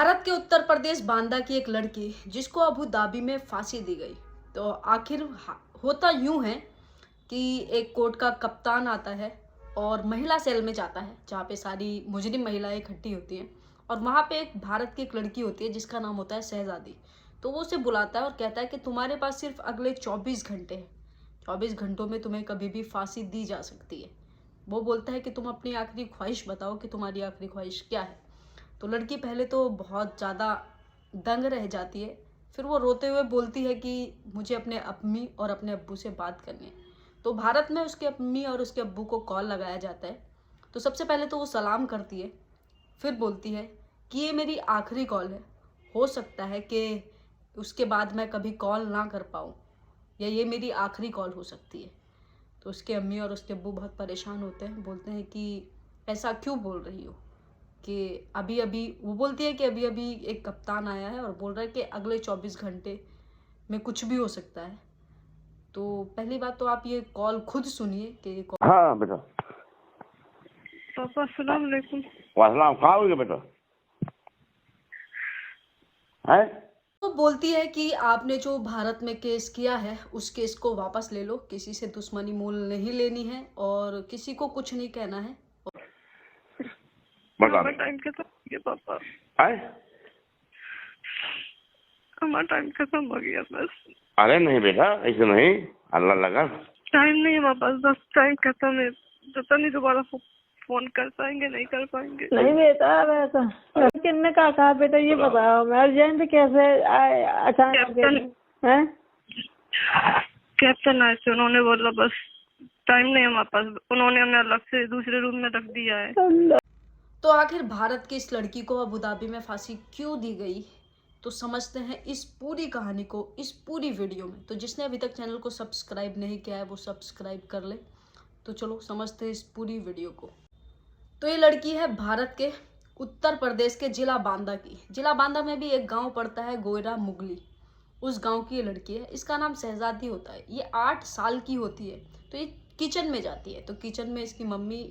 भारत के उत्तर प्रदेश बांदा की एक लड़की जिसको अबू धाबी में फांसी दी गई। तो आखिर होता यूं है कि एक कोर्ट का कप्तान आता है और महिला सेल में जाता है जहाँ पे सारी मुजरिम महिलाएं इकट्ठी होती हैं। और वहाँ पे एक भारत की एक लड़की होती है जिसका नाम होता है शहजादी। तो वो उसे बुलाता है और कहता है कि तुम्हारे पास सिर्फ अगले 24 घंटे हैं। 24 घंटों में तुम्हें कभी भी फांसी दी जा सकती है। वो बोलता है कि तुम अपनी आखिरी ख्वाहिश बताओ कि तुम्हारी आखिरी ख्वाहिश क्या है। तो लड़की पहले तो बहुत ज़्यादा दंग रह जाती है। फिर वो रोते हुए बोलती है कि मुझे अपने अम्मी और अपने अब्बू से बात करनी है। तो भारत में उसके अम्मी और उसके अब्बू को कॉल लगाया जाता है। तो सबसे पहले तो वो सलाम करती है, फिर बोलती है कि ये मेरी आखिरी कॉल है, हो सकता है कि उसके बाद मैं कभी कॉल ना कर पाऊँ, या ये मेरी आखिरी कॉल हो सकती है। तो उसके अम्मी और उसके अब्बू बहुत परेशान होते हैं, बोलते हैं कि ऐसा क्यों बोल रही हो, कि अभी अभी वो बोलती है कि अभी अभी एक कप्तान आया है और बोल रहा है कि अगले 24 घंटे में कुछ भी हो सकता है। तो पहली बात तो आप ये कॉल खुद सुनिए कि ये कॉल। हाँ बेटा। पापा अस्सलाम वालेकुम। वासलाम, कहाँ हो गए बेटा? है तो बोलती है कि आपने जो भारत में केस किया है उस केस को वापस ले लो, किसी से दुश्मनी मोल नहीं लेनी है और किसी को कुछ नहीं कहना है। बता हमारा टाइम खत्म हो गया पापा, है? हमारा टाइम खत्म हो गया बस। अरे नहीं बेटा, ऐसे नहीं, अल्लाह लगा। टाइम नहीं है पापा, बस टाइम खत्म है। पता नहीं दोबारा फोन कर पाएंगे नहीं कर पाएंगे। नहीं बेटा, वैसा किन्ने का कहा बेटा, ये बताओ मैं अर्जेंट कैसे अचानक है? कैप्टन आए थे, उन्होंने बोला बस टाइम नहीं है हमारे पास, उन्होंने हमें अलग से दूसरे रूम में रख दिया है। तो आखिर भारत की इस लड़की को अबू धाबी में फांसी क्यों दी गई, तो समझते हैं इस पूरी कहानी को इस पूरी वीडियो में। तो जिसने अभी तक चैनल को सब्सक्राइब नहीं किया है वो सब्सक्राइब कर ले। तो चलो समझते हैं इस पूरी वीडियो को। तो ये लड़की है भारत के उत्तर प्रदेश के जिला बांदा की। जिला बांदा में भी एक गांव पड़ता है गोयरा मुगली, उस गांव की ये लड़की है। इसका नाम शहजादी होता है। ये 8 साल की होती है। तो ये किचन में जाती है। तो किचन में इसकी मम्मी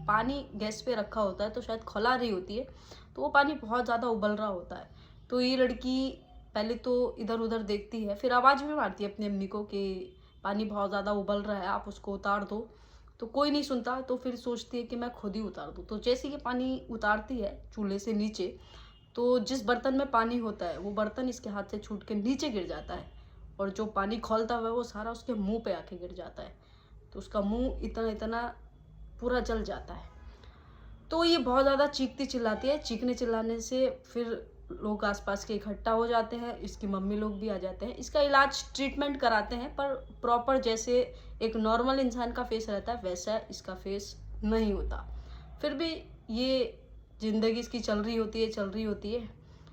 पानी गैस पे रखा होता है, तो शायद खौला रही होती है, तो वो पानी बहुत ज़्यादा उबल रहा होता है। तो ये लड़की पहले तो इधर उधर देखती है, फिर आवाज़ भी मारती है अपनी अम्मी को कि पानी बहुत ज़्यादा उबल रहा है, आप उसको उतार दो। तो कोई नहीं सुनता, तो फिर सोचती है कि मैं खुद ही उतार दूँ। तो जैसे ये पानी उतारती है चूल्हे से नीचे, तो जिस बर्तन में पानी होता है वो बर्तन इसके हाथ से छूट के नीचे गिर जाता है, और जो पानी खौलता हुआ है वो सारा उसके मुंह पे आके गिर जाता है। तो उसका मुंह इतना इतना पूरा जल जाता है। तो ये बहुत ज़्यादा चीखती चिल्लाती है। चीखने चिल्लाने से फिर लोग आसपास के इकट्ठा हो जाते हैं, इसकी मम्मी लोग भी आ जाते हैं, इसका इलाज ट्रीटमेंट कराते हैं, पर प्रॉपर जैसे एक नॉर्मल इंसान का फेस रहता है वैसा इसका फेस नहीं होता। फिर भी ये ज़िंदगी इसकी चल रही होती है।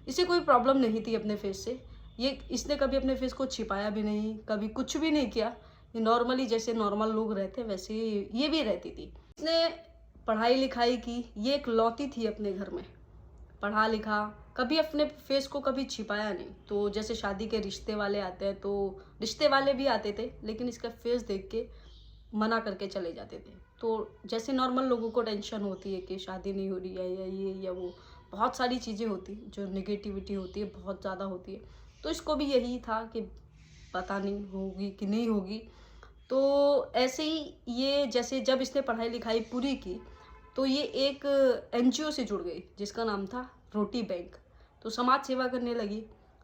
इसे कोई प्रॉब्लम नहीं थी अपने फेस से। इसने कभी अपने फेस को छिपाया भी नहीं, कभी कुछ भी नहीं किया। ये नॉर्मली जैसे नॉर्मल लोग रहते हैं वैसे ये भी रहती थी। इसने पढ़ाई लिखाई की, ये एक लौती थी अपने घर में, पढ़ा लिखा, कभी अपने फेस को कभी छिपाया नहीं। तो जैसे शादी के रिश्ते वाले आते हैं तो रिश्ते वाले भी आते थे, लेकिन इसका फेस देख के मना करके चले जाते थे। तो जैसे नॉर्मल लोगों को टेंशन होती है कि शादी नहीं हो रही है या ये या वो, बहुत सारी चीज़ें होती जो नेगेटिविटी होती है बहुत ज़्यादा होती है। तो इसको भी यही था कि पता नहीं होगी कि नहीं होगी। तो ऐसे ही ये जैसे जब इसने पढ़ाई लिखाई पूरी की तो ये एक एनजीओ से जुड़ गई जिसका नाम था रोटी बैंक। तो समाज सेवा करने लगी।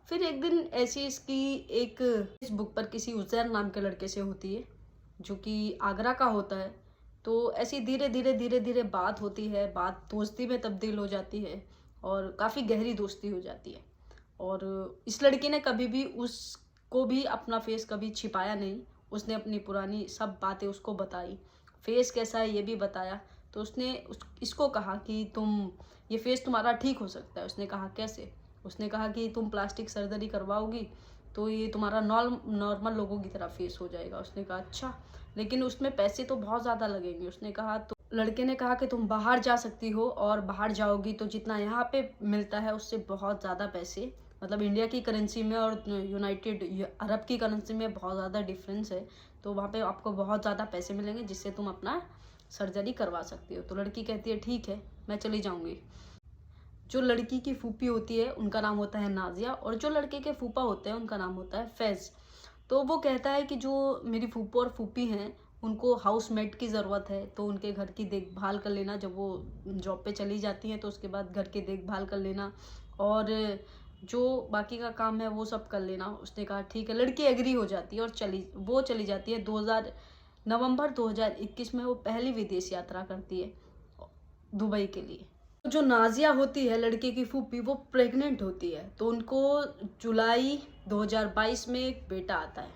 फिर एक दिन ऐसी इसकी एक फेसबुक पर किसी उजैर नाम के लड़के से होती है जो कि आगरा का होता है। तो ऐसी धीरे धीरे बात होती है, बात दोस्ती में तब्दील हो जाती है और काफ़ी गहरी दोस्ती हो जाती है। और इस लड़की ने कभी भी उसको भी अपना फेस कभी छिपाया नहीं। उसने अपनी पुरानी सब बातें उसको बताई, फेस कैसा है ये भी बताया। तो उसने इसको कहा कि ये फेस तुम्हारा ठीक हो सकता है। उसने कहा कैसे? उसने कहा कि तुम प्लास्टिक सर्जरी करवाओगी तो ये तुम्हारा नॉर्मल लोगों की तरह फेस हो जाएगा। उसने कहा अच्छा, लेकिन उसमें पैसे तो बहुत ज़्यादा लगेंगे। उसने कहा, तो लड़के ने कहा कि तुम बाहर जा सकती हो, और बाहर जाओगी तो जितना यहाँ पे मिलता है उससे बहुत ज़्यादा पैसे, मतलब इंडिया की करेंसी में और यूनाइटेड अरब की करेंसी में बहुत ज़्यादा डिफरेंस है। तो वहाँ पे आपको बहुत ज़्यादा पैसे मिलेंगे जिससे तुम अपना सर्जरी करवा सकती हो। तो लड़की कहती है ठीक है मैं चली जाऊँगी। जो लड़की की फूफी होती है उनका नाम होता है नाजिया, और जो लड़के के फूफा होते हैं उनका नाम होता है फैज़। तो वो कहता है कि जो मेरी फूफो और फूफी हैं उनको हाउसमेट की ज़रूरत है, तो उनके घर की देखभाल कर लेना, जब वो जॉब पे चली जाती हैं तो उसके बाद घर की देखभाल कर लेना, और जो बाकी का काम है वो सब कर लेना। उसने कहा ठीक है, लड़की एग्री हो जाती है और चली जाती है। नवंबर 2021 में वो पहली विदेश यात्रा करती है दुबई के लिए। जो नाजिया होती है लड़के की फूफी, वो प्रेग्नेंट होती है, तो उनको जुलाई 2022 में एक बेटा आता है,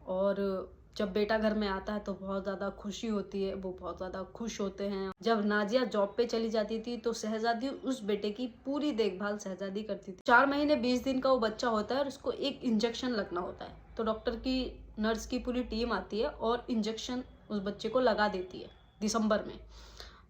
और जब बेटा घर में आता है तो बहुत ज़्यादा खुशी होती है, वो बहुत ज़्यादा खुश होते हैं। जब नाजिया जॉब पे चली जाती थी तो शहजादी उस बेटे की पूरी देखभाल शहजादी करती थी। 4 महीने 20 दिन का वो बच्चा होता है और उसको एक इंजेक्शन लगना होता है, तो डॉक्टर की नर्स की पूरी टीम आती है और इंजेक्शन उस बच्चे को लगा देती है दिसंबर में।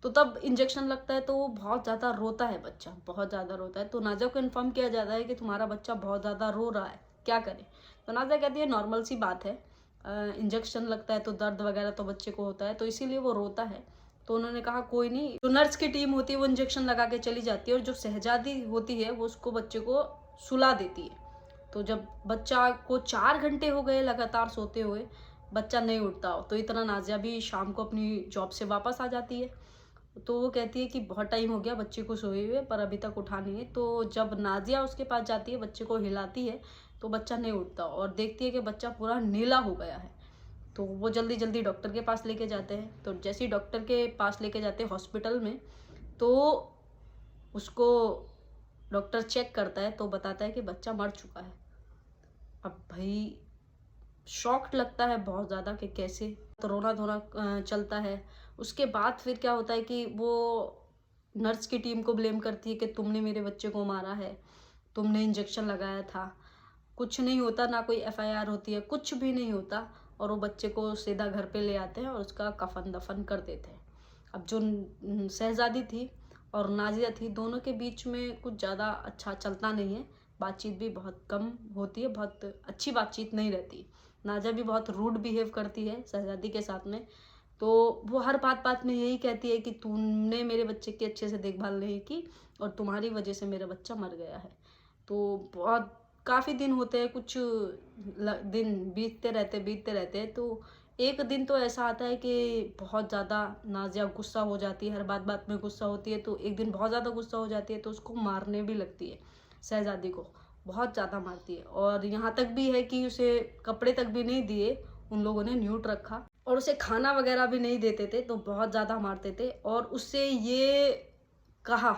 तो तब इंजेक्शन लगता है तो वो बहुत ज़्यादा रोता है, बच्चा बहुत ज़्यादा रोता है। तो नाजिया को इन्फॉर्म किया जाता है कि तुम्हारा बच्चा बहुत ज़्यादा रो रहा है, क्या करें। तो नाजिया कहती है नॉर्मल सी बात है, इंजेक्शन लगता है तो दर्द वगैरह तो बच्चे को होता है, तो इसीलिए वो रोता है। तो उन्होंने कहा कोई नहीं। जो नर्स की टीम होती है वो इंजेक्शन लगा के चली जाती है, और जो शहजादी होती है वो उसको बच्चे को सुला देती है। तो जब बच्चा को 4 घंटे हो गए लगातार सोते हुए, बच्चा नहीं उठता हो, तो इतना नाजिया भी शाम को अपनी जॉब से वापस आ जाती है। तो वो कहती है कि बहुत टाइम हो गया बच्चे को सोए हुए, पर अभी तक उठा नहीं है। तो जब नाजिया उसके पास जाती है, बच्चे को हिलाती है, तो बच्चा नहीं उठता, और देखती है कि बच्चा पूरा नीला हो गया है। तो वो जल्दी जल्दी डॉक्टर के पास लेके जाते हैं। तो जैसे ही डॉक्टर के पास लेके जाते हैं हॉस्पिटल में, तो उसको डॉक्टर चेक करता है तो बताता है कि बच्चा मर चुका है। अब भाई शॉक्ड लगता है बहुत ज़्यादा कि कैसे, तो रोना धोना चलता है। उसके बाद फिर क्या होता है कि वो नर्स की टीम को ब्लेम करती है कि तुमने मेरे बच्चे को मारा है, तुमने इंजेक्शन लगाया था। कुछ नहीं होता, ना कोई एफआईआर होती है, कुछ भी नहीं होता, और वो बच्चे को सीधा घर पे ले आते हैं और उसका कफन दफन कर देते हैं। अब जो शहजादी थी और नाजिया थी, दोनों के बीच में कुछ ज़्यादा अच्छा चलता नहीं है, बातचीत भी बहुत कम होती है, बहुत अच्छी बातचीत नहीं रहती। नाजिया भी बहुत रूड बिहेव करती है शहजादी के साथ में। तो वो हर बात में यही कहती है कि तुमने मेरे बच्चे की अच्छे से देखभाल नहीं की और तुम्हारी वजह से मेरा बच्चा मर गया है। तो बहुत काफ़ी दिन होते हैं, कुछ दिन बीतते रहते हैं। तो एक दिन तो ऐसा आता है कि बहुत ज़्यादा नाजिया गुस्सा हो जाती है, हर बात में गुस्सा होती है। तो एक दिन बहुत ज़्यादा गुस्सा हो जाती है, तो उसको मारने भी लगती है, शहजादी को बहुत ज़्यादा मारती है। और यहाँ तक भी है कि उसे कपड़े तक भी नहीं दिए, उन लोगों ने न्यूट रखा, और उसे खाना वगैरह भी नहीं देते थे, तो बहुत ज़्यादा मारते थे। और उससे ये कहा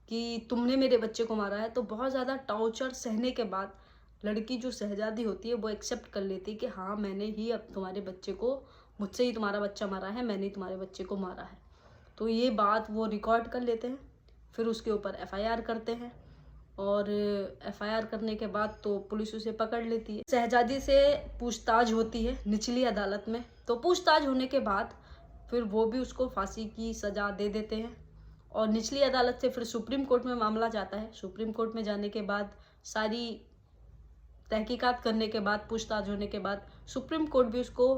कि तुमने मेरे बच्चे को मारा है। तो बहुत ज़्यादा टॉर्चर सहने के बाद लड़की जो शहजादी होती है वो एक्सेप्ट कर लेती है कि हाँ, मैंने ही अब तुम्हारे बच्चे को, मुझसे ही तुम्हारा बच्चा मारा है, मैंने ही तुम्हारे बच्चे को मारा है। तो ये बात वो रिकॉर्ड कर लेते हैं, फिर उसके ऊपर एफआईआर करते हैं, और एफआईआर करने के बाद तो पुलिस उसे पकड़ लेती है। शहजादी से पूछताछ होती है निचली अदालत में। तो पूछताछ होने के बाद फिर वो भी उसको फांसी की सज़ा दे देते हैं, और निचली अदालत से फिर सुप्रीम कोर्ट में मामला जाता है। सुप्रीम कोर्ट में जाने के बाद, सारी तहकीकात करने के बाद, पूछताछ होने के बाद सुप्रीम कोर्ट भी उसको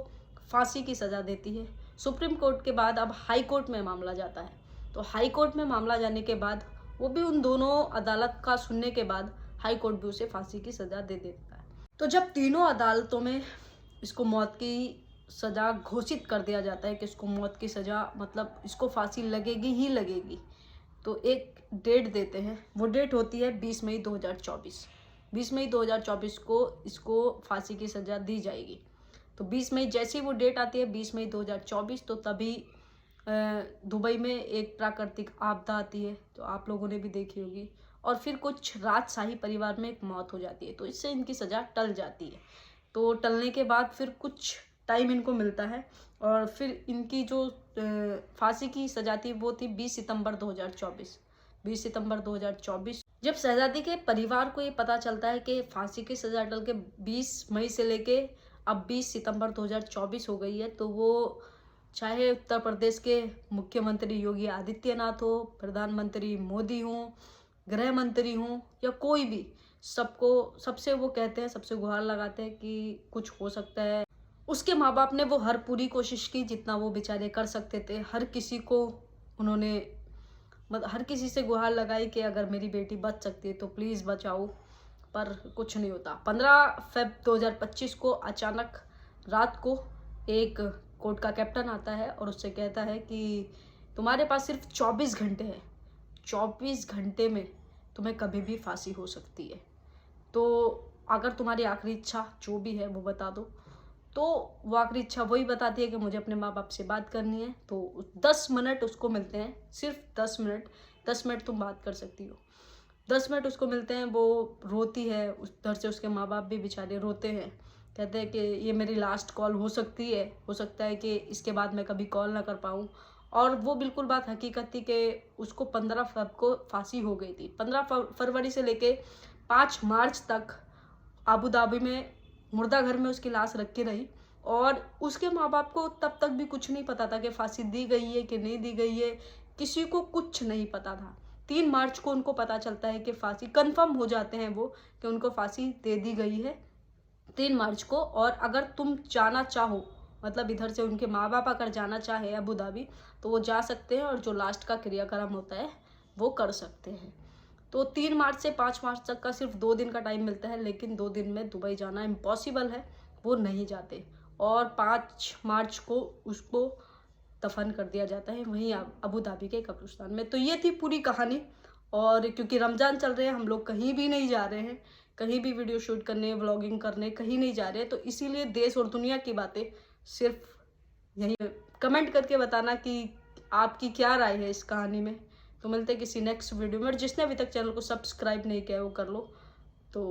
फांसी की सज़ा देती है। सुप्रीम कोर्ट के बाद अब हाई कोर्ट में मामला जाता है। तो हाई कोर्ट में मामला जाने के बाद वो भी उन दोनों अदालत का सुनने के बाद हाई कोर्ट भी उसे फांसी की सज़ा दे देता है। तो जब तीनों अदालतों में इसको मौत की सज़ा घोषित कर दिया जाता है कि इसको मौत की सज़ा, मतलब इसको फांसी लगेगी ही लगेगी, तो एक डेट देते हैं। वो डेट होती है 20 मई 2024। 20 मई 2024 को इसको फांसी की सज़ा दी जाएगी। तो 20 मई जैसे ही वो डेट आती है, 20 मई 2024, तो तभी दुबई में एक प्राकृतिक आपदा आती है, तो आप लोगों ने भी देखी होगी। और फिर कुछ राजशाही परिवार में एक मौत हो जाती है, तो इससे इनकी सज़ा टल जाती है। तो टलने के बाद फिर कुछ टाइम इनको मिलता है, और फिर इनकी जो फांसी की सज़ा थी वो थी 20 सितंबर 2024। 20 सितंबर 2024 जब शहजादी के परिवार को ये पता चलता है कि फांसी की सज़ा टल के 20 मई से लेके अब 20 सितंबर 2024 हो गई है, तो वो चाहे उत्तर प्रदेश के मुख्यमंत्री योगी आदित्यनाथ हो, प्रधानमंत्री मोदी हों, गृह मंत्री हों, या कोई भी, सबसे वो कहते हैं, सबसे गुहार लगाते हैं कि कुछ हो सकता है। उसके माँ बाप ने वो हर पूरी कोशिश की जितना वो बेचारे कर सकते थे। हर किसी को उन्होंने हर किसी से गुहार लगाई कि अगर मेरी बेटी बच सकती है तो प्लीज़ बचाओ, पर कुछ नहीं होता। 15 फ़रवरी 2025 को अचानक रात को एक कोर्ट का कैप्टन आता है और उससे कहता है कि तुम्हारे पास सिर्फ 24 घंटे हैं, 24 घंटे में तुम्हें कभी भी फांसी हो सकती है, तो अगर तुम्हारी आखिरी इच्छा जो भी है वो बता दो। तो वो आखिरी इच्छा वही बताती है कि मुझे अपने माँ बाप से बात करनी है। तो 10 मिनट उसको मिलते हैं, सिर्फ 10 मिनट, 10 मिनट तुम बात कर सकती हो। 10 मिनट उसको मिलते हैं, वो रोती है, उधर से उसके माँ बाप भी बेचारे रोते हैं, कहते हैं कि ये मेरी लास्ट कॉल हो सकती है, हो सकता है कि इसके बाद मैं कभी कॉल ना कर पाऊँ। और वो बिल्कुल बात हकीकत थी कि उसको 15 फ़रवरी को फांसी हो गई थी। 15 फरवरी से लेके 5 मार्च तक अबू धाबी में मुर्दा घर में उसकी लाश रखी रही और उसके माँ बाप को तब तक भी कुछ नहीं पता था कि फांसी दी गई है कि नहीं दी गई है, किसी को कुछ नहीं पता था। 3 मार्च को उनको पता चलता है कि फांसी कंफर्म हो जाते हैं वो कि उनको फांसी दे दी गई है 3 मार्च को। और अगर तुम जाना चाहो, मतलब इधर से उनके माँ बाप अगर जाना चाहे अबू धाबी तो वो जा सकते हैं और जो लास्ट का क्रियाक्रम होता है वो कर सकते हैं। तो 3 मार्च से 5 मार्च तक का सिर्फ 2 दिन का टाइम मिलता है, लेकिन 2 दिन में दुबई जाना इम्पॉसिबल है, वो नहीं जाते। और 5 मार्च को उसको दफन कर दिया जाता है वहीं अबू धाबी के कब्रिस्तान में। तो ये थी पूरी कहानी। और क्योंकि रमज़ान चल रहे हैं, हम लोग कहीं भी नहीं जा रहे हैं, कहीं भी वीडियो शूट करने, व्लॉगिंग करने कहीं नहीं जा रहे हैं, तो इसीलिए देश और दुनिया की बातें सिर्फ यही। कमेंट करके बताना कि आपकी क्या राय है इस कहानी में। तो मिलते हैं किसी नेक्स्ट वीडियो में, और जिसने अभी तक चैनल को सब्सक्राइब नहीं किया है वो कर लो। तो